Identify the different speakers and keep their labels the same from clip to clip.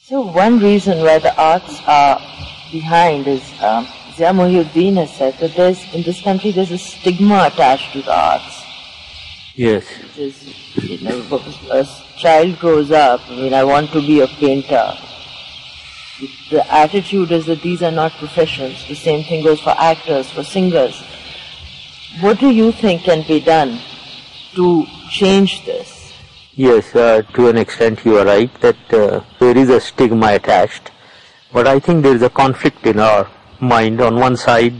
Speaker 1: So one reason why the arts are behind is Zia Mohiuddin has said that in this country there's a stigma attached to the arts.
Speaker 2: Yes.
Speaker 1: A child grows up, I want to be a painter. The attitude is that these are not professions. The same thing goes for actors, for singers. What do you think can be done to change this?
Speaker 2: Yes, to an extent you are right that there is a stigma attached, but I think there is a conflict in our mind. On one side,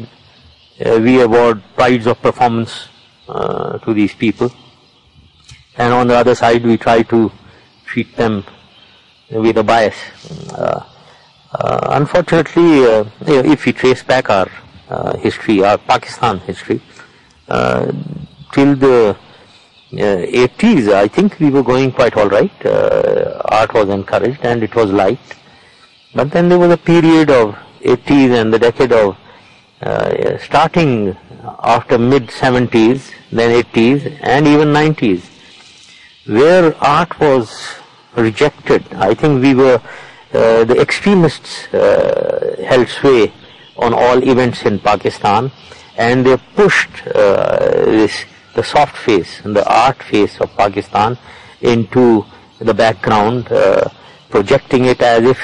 Speaker 2: we award prides of performance to these people, and on the other side we try to treat them with a bias. Unfortunately, if we trace back our history, our Pakistan history, till the 80s, I think we were going quite all right. Art was encouraged and it was liked. But then there was a period of 80s and the decade of starting after mid-70s, then 80s and even 90s, where art was rejected. I think we were, the extremists held sway on all events in Pakistan, and they pushed the soft face and the art face of Pakistan into the background, projecting it as if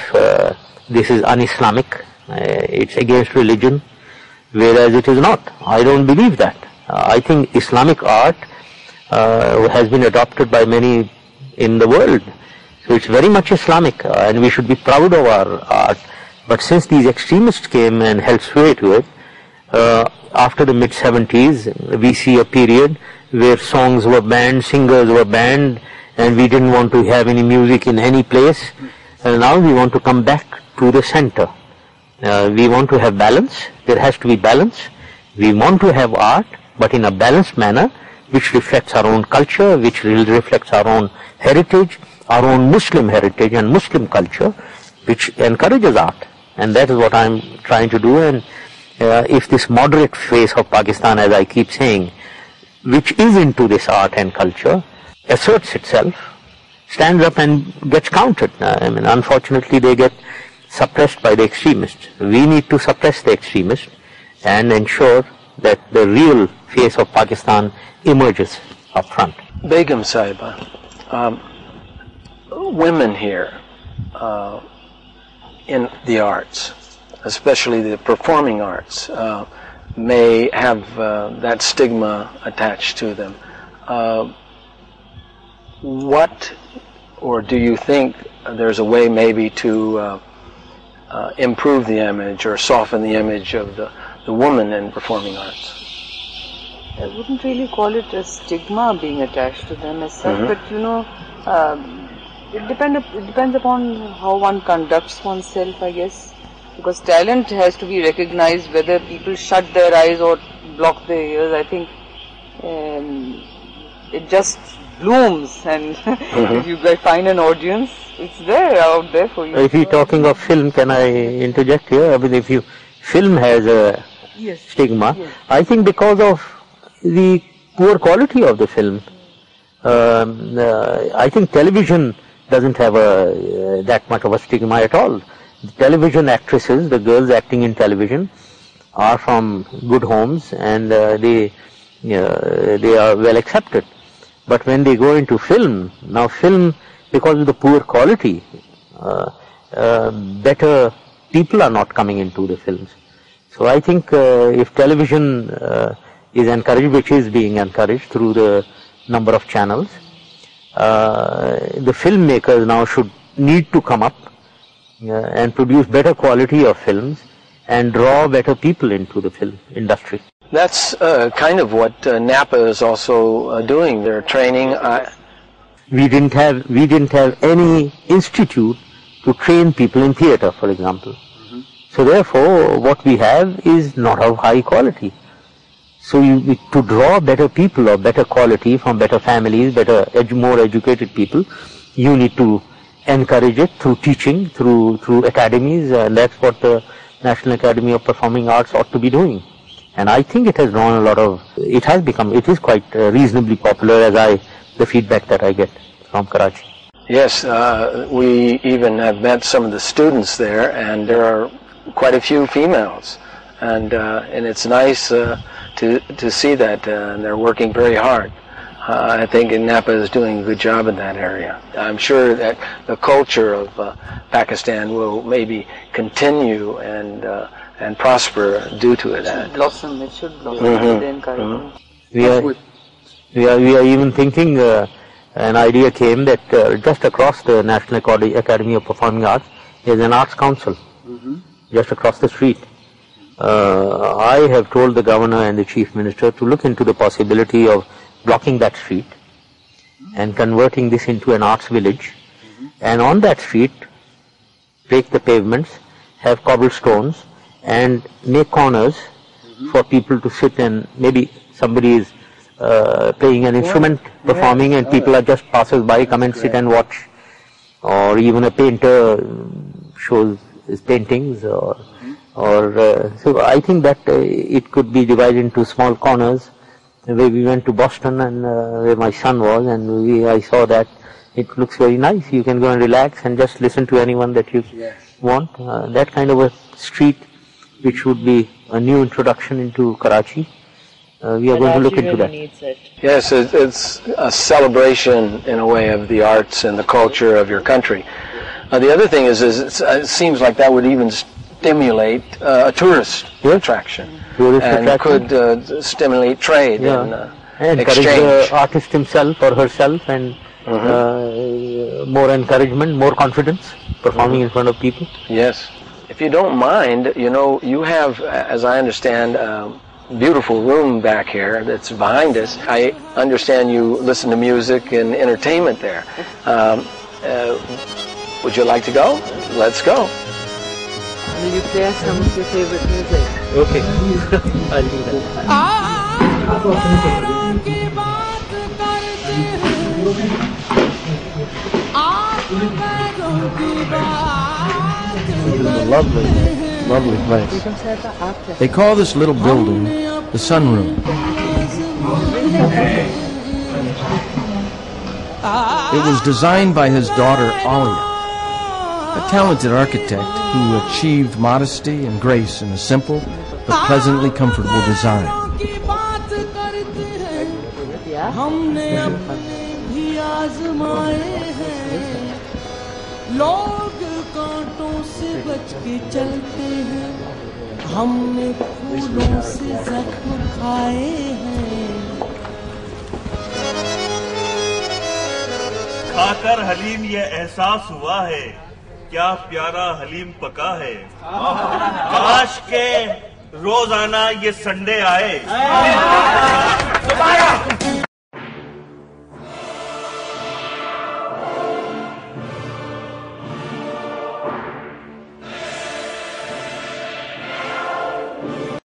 Speaker 2: this is un-Islamic, it's against religion, whereas it is not. I don't believe that. I think Islamic art has been adopted by many in the world, so it's very much Islamic, and we should be proud of our art. But since these extremists came and held sway to it, after the mid-70s, we see a period where songs were banned, singers were banned, and we didn't want to have any music in any place. And now we want to come back to the center. We want to have balance. There has to be balance. We want to have art, but in a balanced manner, which reflects our own culture, which reflects our own heritage, our own Muslim heritage and Muslim culture, which encourages art. And that is what I'm trying to do. And if this moderate face of Pakistan, as I keep saying, which is into this art and culture, asserts itself, stands up and gets counted. Unfortunately, they get suppressed by the extremists. We need to suppress the extremists and ensure that the real face of Pakistan emerges up front.
Speaker 3: Begum Sahiba, women here in the arts, especially the performing arts, may have that stigma attached to them. What, or do you think there's a way maybe to improve the image or soften the image of the woman in performing arts?
Speaker 1: I wouldn't really call it a stigma being attached to them as such, but it depends upon how one conducts oneself, I guess. Because talent has to be recognized, whether people shut their eyes or block their ears. I think it just blooms, and if you find an audience, it's there, out there for you.
Speaker 2: If you're talking of film, can I interject here? If film has a stigma, I think because of the poor quality of the film. I think television doesn't have that much of a stigma at all. The television actresses, the girls acting in television, are from good homes, and they are well accepted. But when they go into film, now film, because of the poor quality, better people are not coming into the films. So I think if television is encouraged, which is being encouraged through the number of channels, the filmmakers now need to come up and produce better quality of films and draw better people into the film industry.
Speaker 3: That's kind of what Napa is also doing. They're training.
Speaker 2: We didn't have any institute to train people in theatre, for example. So therefore, what we have is not of high quality. So to draw better people of better quality from better families, more educated people, you need to encourage it through teaching, through academies, and that's what the National Academy of Performing Arts ought to be doing. And I think it has drawn a lot of, it is quite reasonably popular, the feedback that I get from Karachi.
Speaker 3: Yes, we even have met some of the students there, and there are quite a few females, and it's nice to see that, and they're working very hard. I think Napa is doing a good job in that area. I'm sure that the culture of Pakistan will maybe continue and prosper due to it.
Speaker 1: It should blossom. It should blossom.
Speaker 3: Mm-hmm.
Speaker 1: The encouragement.
Speaker 2: We are even thinking. An idea came that just across the National Academy of Performing Arts is an arts council, just across the street. I have told the governor and the chief minister to look into the possibility of blocking that street and converting this into an arts village, and on that street break the pavements, have cobblestones and make corners for people to sit, and maybe somebody is playing an instrument, performing, and people are just passers by, come and sit and watch, or even a painter shows his paintings, or so I think that it could be divided into small corners. Where we went to Boston, and where my son was, and I saw that it looks very nice. You can go and relax and just listen to anyone that you want. That kind of a street, which would be a new introduction into Karachi. We are going to look into that.
Speaker 3: Yes, it's a celebration in a way of the arts and the culture of your country. The other thing is it seems like that would even stimulate a tourist attraction, and could stimulate trade and
Speaker 2: encourage
Speaker 3: exchange.
Speaker 2: the artist himself or herself, and more encouragement, more confidence, performing in front of people.
Speaker 3: Yes. If you don't mind, you have, as I understand, beautiful room back here that's behind us. I understand you listen to music and entertainment there. Would you like to go? Let's go.
Speaker 1: Will you play us some of your favorite music?
Speaker 2: Okay. I'll do
Speaker 4: that. Lovely place. They call this little building the sunroom. It was designed by his daughter Alia, a talented architect who achieved modesty and grace in a simple but pleasantly comfortable design.
Speaker 5: खाकर हलीम ये एहसास हुआ है क्या प्यारा हलीम पका है काश के रोजाना ये संडे आए